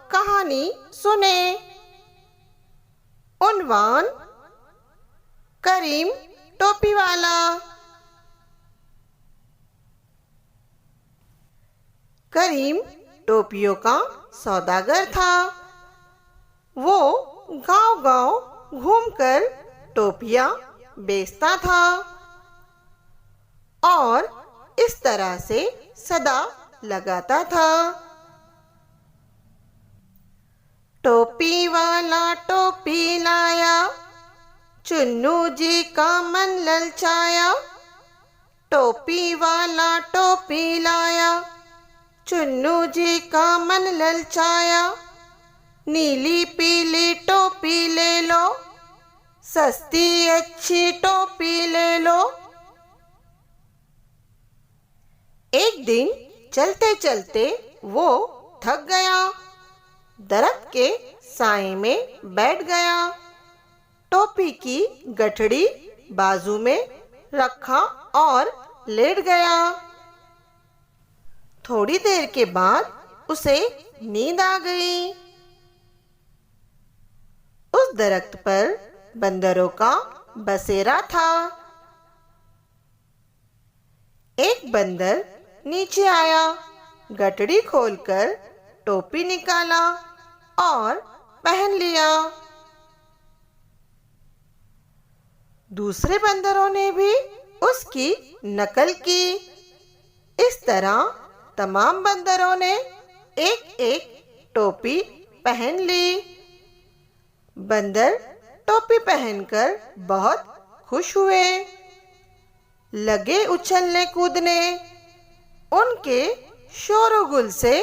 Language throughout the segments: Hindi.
कहानी सुने। उन्वान करीम टोपी वाला। करीम टोपियों का सौदागर था। वो गांव-गांव घूमकर टोपियां बेचता था और इस तरह से सदा लगाता था। टोपी वाला टोपी लाया, चुन्नू जी का मन ललचाया। टोपी वाला टोपी लाया, चुन्नू जी का मन ललचाया। नीली पीली टोपी ले लो, सस्ती अच्छी टोपी ले लो। एक दिन चलते चलते वो थक गया, दरख्त के साए में बैठ गया। टोपी की गठड़ी बाजू में रखा और लेट गया। थोड़ी देर के बाद उसे नींद आ गई। उस दरख्त पर बंदरों का बसेरा था। एक बंदर नीचे आया, गठड़ी खोलकर टोपी निकाला और पहन लिया। दूसरे बंदरों ने भी उसकी नकल की। इस तरह तमाम बंदरों ने एक एक टोपी पहन ली। बंदर टोपी पहनकर बहुत खुश हुए, लगे उछलने कूदने। उनके शोरगुल से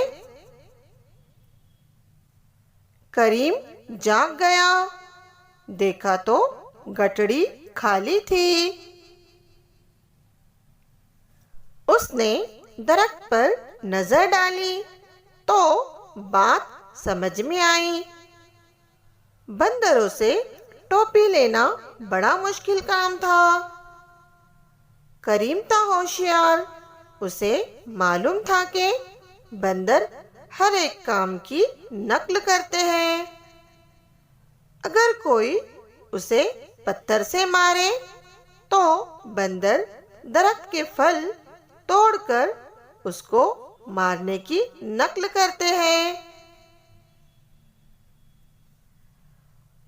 करीम जाग गया। देखा तो गठड़ी खाली थी। उसने दरख्त पर नजर डाली तो बात समझ में आई। बंदरों से टोपी लेना बड़ा मुश्किल काम था। करीम था होशियार। उसे मालूम था कि बंदर हर एक काम की नकल करते हैं। अगर कोई उसे पत्थर से मारे तो बंदर दरख्त के फल तोड़कर उसको मारने की नकल करते हैं।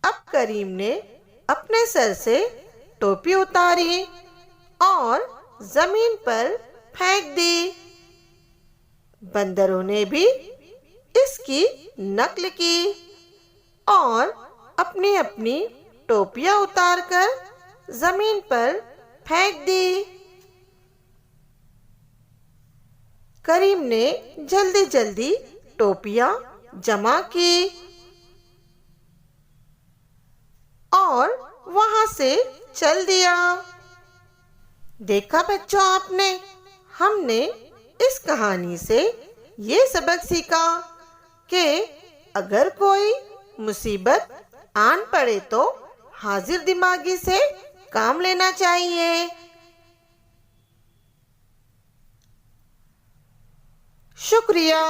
अब करीम ने अपने सर से टोपी उतारी और जमीन पर फेंक दी। बंदरों ने भी इसकी नकल की और अपनी अपनी टोपियां उतारकर जमीन पर फेंक दी। करीम ने जल्दी जल्दी टोपियां जमा की और वहां से चल दिया। देखा बच्चों आपने, हमने इस कहानी से ये सबक सीखा कि अगर कोई मुसीबत आन पड़े तो हाजिर दिमागी से काम लेना चाहिए। शुक्रिया।